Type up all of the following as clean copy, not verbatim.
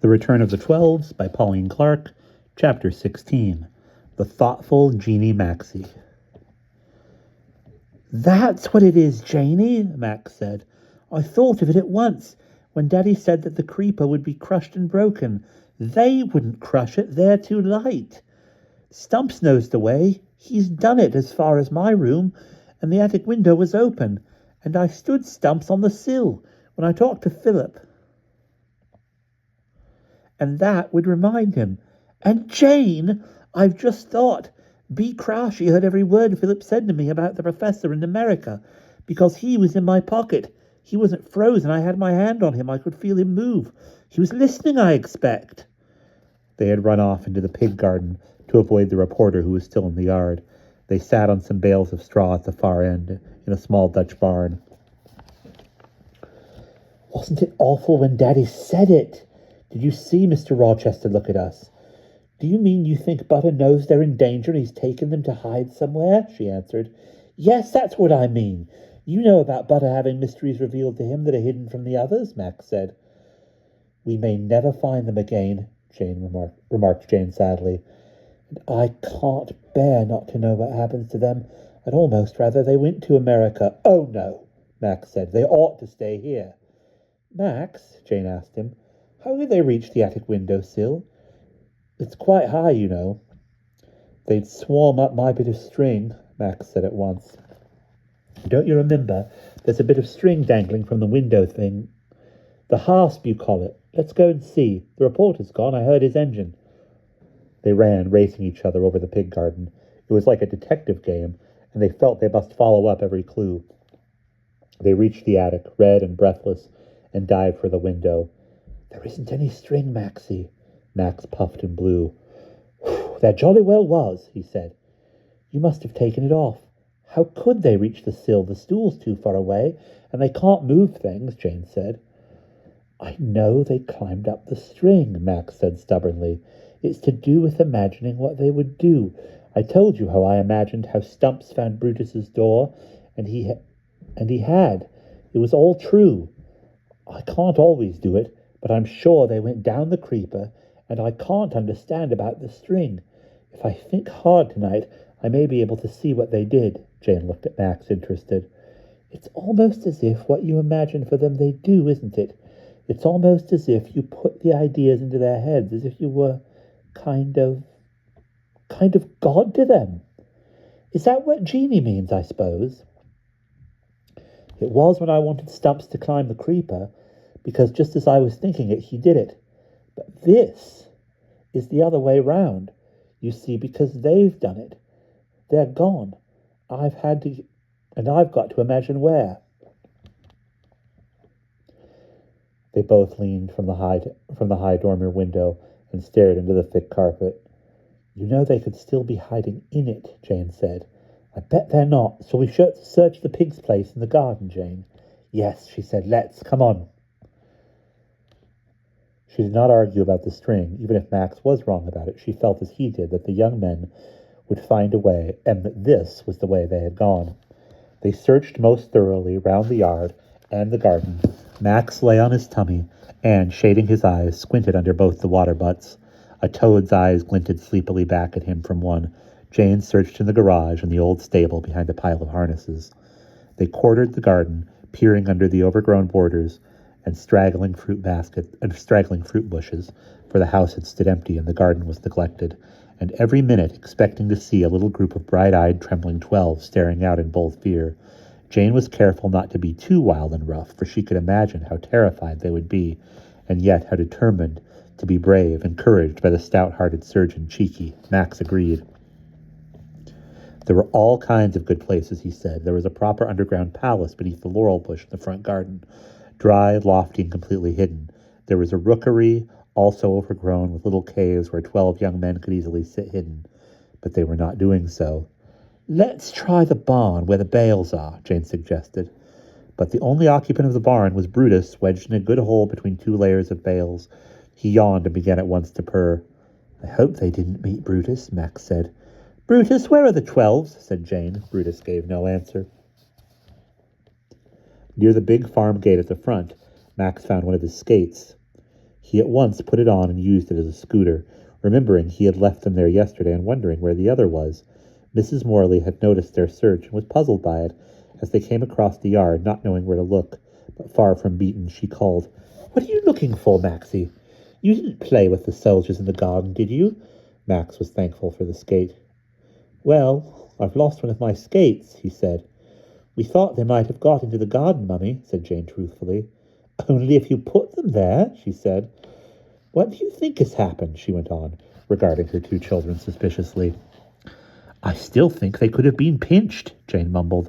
The Return of the Twelves by Pauline Clarke, Chapter 16, The Thoughtful Genii MaxxiI. "That's what it is, Janie," Max said. "I thought of it at once, when Daddy said that the creeper would be crushed and broken. They wouldn't crush it, they're too light. Stumps knows the way. He's done it as far as my room, and the attic window was open, and I stood Stumps on the sill when I talked to Philip. And that would remind him. And Jane, I've just thought, B. Crashy heard every word Philip said to me about the professor in America, because he was in my pocket. He wasn't frozen. I had my hand on him. I could feel him move. He was listening, I expect." They had run off into the pig garden to avoid the reporter who was still in the yard. They sat on some bales of straw at the far end, in a small Dutch barn. "Wasn't it awful when Daddy said it? Did you see Mr. Rochester look at us?" "Do you mean you think Butter knows they're in danger and he's taken them to hide somewhere?" she answered. "Yes, that's what I mean. You know about Butter having mysteries revealed to him that are hidden from the others," Max said. "We may never find them again," remarked Jane sadly. "And I can't bear not to know what happens to them. I'd almost rather they went to America." "Oh, no," Max said. "They ought to stay here." "Max," Jane asked him, "how did they reach the attic window sill? It's quite high, you know." "They'd swarm up my bit of string," Max said at once. "Don't you remember? There's a bit of string dangling from the window thing. The hasp, you call it. Let's go and see. The reporter's gone. I heard his engine." They ran, racing each other over the pig garden. It was like a detective game, and they felt they must follow up every clue. They reached the attic, red and breathless, and dived for the window. "There isn't any string, Maxie." Max puffed and blew. "There jolly well was," he said. "You must have taken it off. How could they reach the sill? The stool's too far away, and they can't move things," Jane said. "I know they climbed up the string," Max said stubbornly. "It's to do with imagining what they would do. I told you how I imagined how Stumps found Brutus's door, and he had. It was all true. I can't always do it, but I'm sure they went down the creeper, and I can't understand about the string. If I think hard tonight, I may be able to see what they did." Jane looked at Max, interested. "It's almost as if what you imagine for them they do, isn't it? It's almost as if you put the ideas into their heads, as if you were kind of God to them. Is that what Genii means, I suppose?" "It was when I wanted Stumps to climb the creeper, because just as I was thinking it, he did it. But this is the other way round, you see, because they've done it. They're gone. I've got to imagine where." They both leaned from the high dormer window and stared into the thick carpet. "You know they could still be hiding in it," Jane said. "I bet they're not. So we should search the pig's place in the garden, Jane." "Yes," she said. "Let's. Come on." She did not argue about the string. Even if Max was wrong about it, she felt as he did that the young men would find a way, and that this was the way they had gone. They searched most thoroughly round the yard and the garden. Max lay on his tummy and, shading his eyes, squinted under both the water butts. A toad's eyes glinted sleepily back at him from one. Jane searched in the garage and the old stable behind a pile of harnesses. They quartered the garden, peering under the overgrown borders and straggling fruit bushes, for the house had stood empty and the garden was neglected, and every minute expecting to see a little group of bright-eyed, trembling 12 staring out in bold fear. Jane was careful not to be too wild and rough, for she could imagine how terrified they would be, and yet how determined to be brave, encouraged by the stout-hearted surgeon, Cheeky. Max agreed. There were all kinds of good places, he said. There was a proper underground palace beneath the laurel bush in the front garden, dry, lofty, and completely hidden. There was a rookery, also overgrown with little caves where 12 young men could easily sit hidden, but they were not doing so. "Let's try the barn where the bales are," Jane suggested. But the only occupant of the barn was Brutus, wedged in a good hole between 2 layers of bales. He yawned and began at once to purr. "I hope they didn't meet Brutus," Max said. "Brutus, where are the 12s?" said Jane. Brutus gave no answer. Near the big farm gate at the front, Max found one of his skates. He at once put it on and used it as a scooter, remembering he had left them there yesterday and wondering where the other was. Mrs. Morley had noticed their search and was puzzled by it. As they came across the yard, not knowing where to look, but far from beaten, she called, "What are you looking for, Maxie? You didn't play with the soldiers in the garden, did you?" Max was thankful for the skate. "Well, I've lost one of my skates," he said. "We thought they might have got into the garden, Mummy," said Jane truthfully. "Only if you put them there," she said. "What do you think has happened?" she went on, regarding her two children suspiciously. "I still think they could have been pinched," Jane mumbled.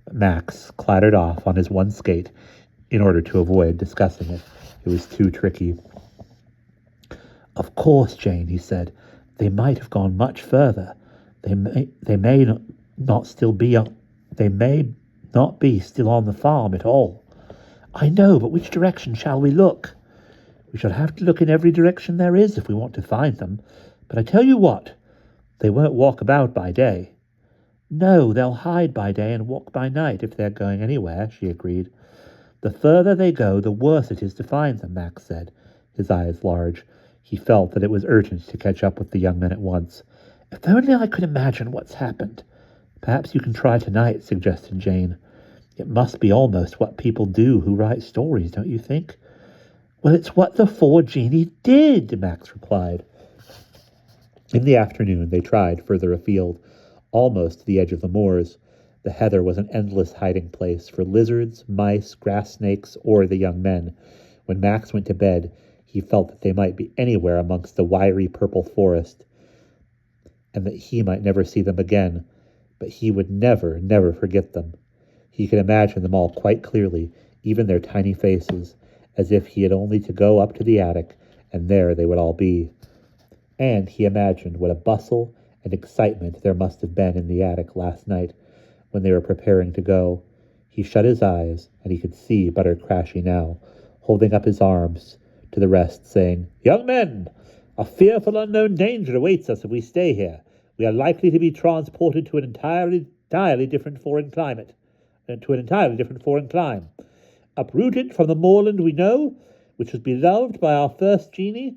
But Max clattered off on his one skate in order to avoid discussing it. It was too tricky. "Of course, Jane," he said, "they might have gone much further. They may not still be on, they may not be still on the farm at all." "I know, but which direction shall we look?" "We shall have to look in every direction there is if we want to find them. But I tell you what, they won't walk about by day." "No, they'll hide by day and walk by night if they're going anywhere," she agreed. "The further they go, the worse it is to find them," Max said, his eyes large. He felt that it was urgent to catch up with the young men at once. "If only I could imagine what's happened." "Perhaps you can try tonight," suggested Jane. "It must be almost what people do who write stories, don't you think?" "Well, it's what the four Genii did," Max replied. In the afternoon, they tried further afield, almost to the edge of the moors. The heather was an endless hiding place for lizards, mice, grass snakes, or the young men. When Max went to bed, he felt that they might be anywhere amongst the wiry purple forest, and that he might never see them again. But he would never, never forget them. He could imagine them all quite clearly, even their tiny faces, as if he had only to go up to the attic, and there they would all be. And he imagined what a bustle and excitement there must have been in the attic last night when they were preparing to go. He shut his eyes, and he could see Buttercrashy now, holding up his arms to the rest, saying, "Young men, a fearful unknown danger awaits us if we stay here. We are likely to be transported to an entirely different foreign climate, Uprooted from the moorland we know, which was beloved by our first genie,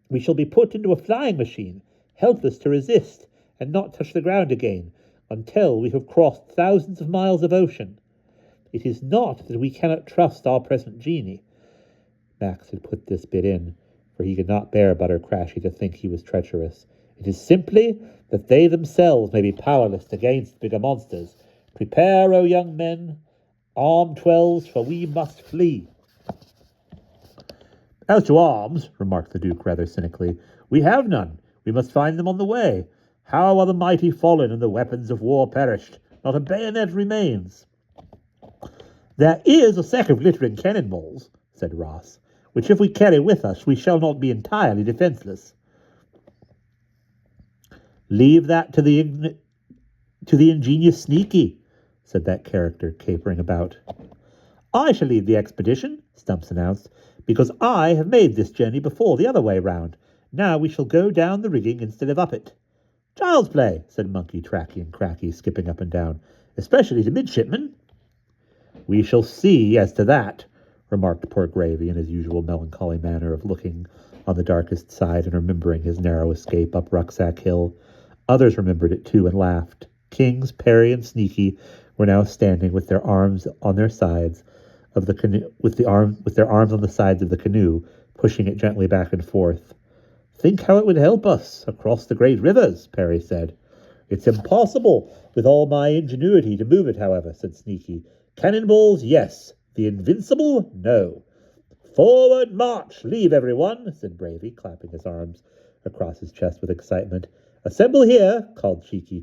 we shall be put into a flying machine, helpless to resist and not touch the ground again, until we have crossed thousands of miles of ocean. It is not that we cannot trust our present genie." Max had put this bit in, for he could not bear Buttercrashy to think he was treacherous. "It is simply that they themselves may be powerless against bigger monsters. Prepare, O young men, arm 12s, for we must flee." "As to arms," remarked the Duke rather cynically, "we have none. We must find them on the way. How are the mighty fallen and the weapons of war perished? Not a bayonet remains." "There is a sack of glittering cannonballs," said Ross, "which if we carry with us, we shall not be entirely defenseless." "Leave that to the ingenious Sneaky," said that character, capering about. "I shall lead the expedition," Stumps announced, "because I have made this journey before the other way round. Now we shall go down the rigging instead of up it." "Child's play," said Monkey, Tracky, and Cracky, skipping up and down, "especially to midshipmen." "We shall see as to that," remarked poor Gravy in his usual melancholy manner of looking on the darkest side and remembering his narrow escape up Rucksack Hill. Others remembered it too and laughed. Kings, Perry, and Sneaky were now standing with their arms on their sides of the canoe, with their arms on the sides of the canoe, pushing it gently back and forth. "Think how it would help us across the great rivers," Perry said. "It's impossible with all my ingenuity to move it, however," said Sneaky. "Cannonballs, yes. The invincible, no." "Forward march! Leave, everyone," said Bravey, clapping his arms across his chest with excitement. "Assemble here," called Cheeky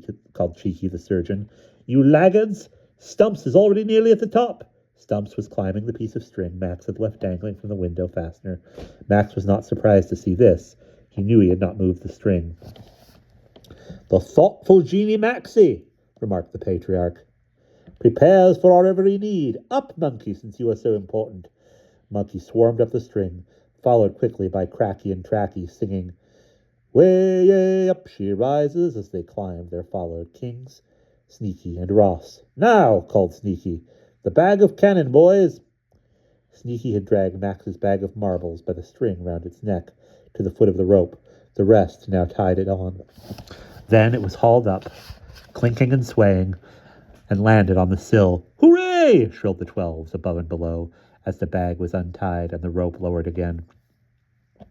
the surgeon. "You laggards, Stumps is already nearly at the top." Stumps was climbing the piece of string Max had left dangling from the window fastener. Max was not surprised to see this. He knew he had not moved the string. "The thoughtful Genii MaxxiI," remarked the patriarch, "prepares for our every need. Up, Monkey, since you are so important." Monkey swarmed up the string, followed quickly by Cracky and Tracky, singing, "Way up she rises." As they climbed, there followed Kings, Sneaky, and Ross. "Now," called Sneaky, "the bag of cannon, boys." Sneaky had dragged Max's bag of marbles by the string round its neck to the foot of the rope. The rest now tied it on. Then it was hauled up, clinking and swaying, and landed on the sill. "Hooray!" shrilled the 12s above and below, as the bag was untied and the rope lowered again.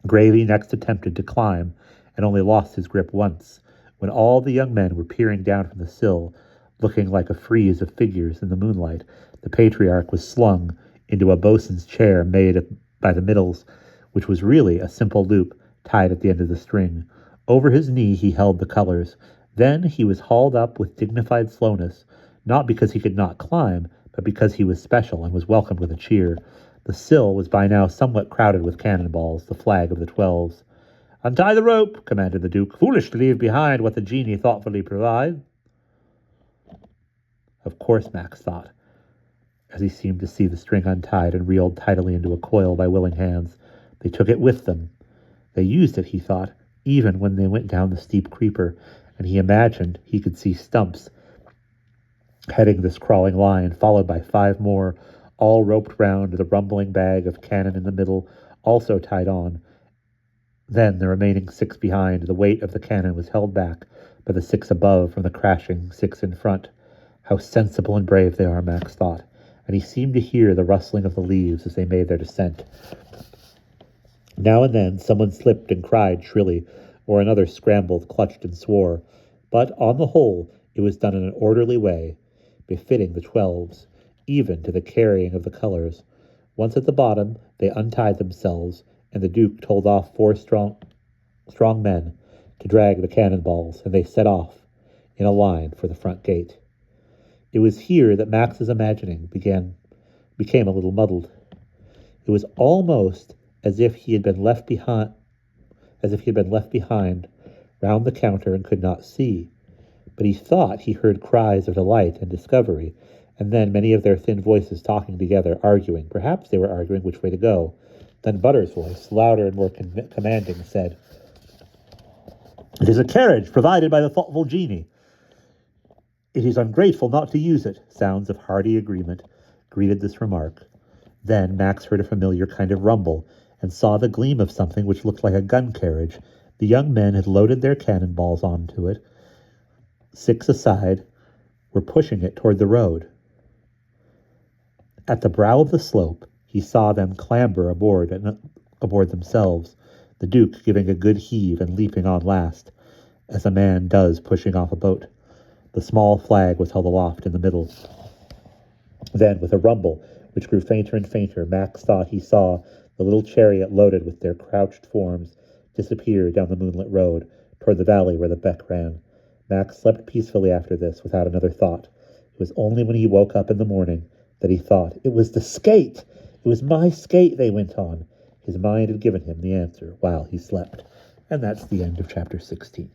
Gravy next attempted to climb, and only lost his grip once, when all the young men were peering down from the sill, looking like a frieze of figures in the moonlight. The patriarch was slung into a bosun's chair made by the middles, which was really a simple loop tied at the end of the string. Over his knee he held the colors. Then he was hauled up with dignified slowness, not because he could not climb, but because he was special and was welcomed with a cheer. The sill was by now somewhat crowded with cannonballs, the flag of the 12s. "Untie the rope," commanded the Duke. "Foolish to leave behind what the genie thoughtfully provide." Of course, Max thought, as he seemed to see the string untied and reeled tidily into a coil by willing hands. They took it with them. They used it, he thought, even when they went down the steep creeper, and he imagined he could see Stumps heading this crawling line, followed by 5 more, all roped round the rumbling bag of cannon in the middle, also tied on. Then the remaining 6 behind. The weight of the cannon was held back by the 6 above from the crashing 6 in front. How sensible and brave they are, Max thought, and he seemed to hear the rustling of the leaves as they made their descent. Now and then someone slipped and cried shrilly, or another scrambled, clutched, and swore. But on the whole, it was done in an orderly way, befitting the 12s, even to the carrying of the colors. Once at the bottom, they untied themselves, and the Duke told off 4 strong men to drag the cannonballs, and they set off in a line for the front gate. It was here that Max's imagining became a little muddled. It was almost as if he had been left behind round the counter and could not see. But he thought he heard cries of delight and discovery, and then many of their thin voices talking together, arguing. Perhaps they were arguing which way to go. Then Butter's voice, louder and more commanding, said, "It is a carriage provided by the thoughtful genie. It is ungrateful not to use it." Sounds of hearty agreement greeted this remark. Then Max heard a familiar kind of rumble, and saw the gleam of something which looked like a gun carriage. The young men had loaded their cannonballs onto it. 6 aside were pushing it toward the road. At the brow of the slope, he saw them clamber aboard themselves, the Duke giving a good heave and leaping on last, as a man does pushing off a boat. The small flag was held aloft in the middle. Then, with a rumble which grew fainter and fainter, Max thought he saw the little chariot loaded with their crouched forms disappear down the moonlit road toward the valley where the beck ran. Max slept peacefully after this, without another thought. It was only when he woke up in the morning that he thought, "It was the skate! It was my skate they went on." His mind had given him the answer while he slept. And that's the end of chapter 16.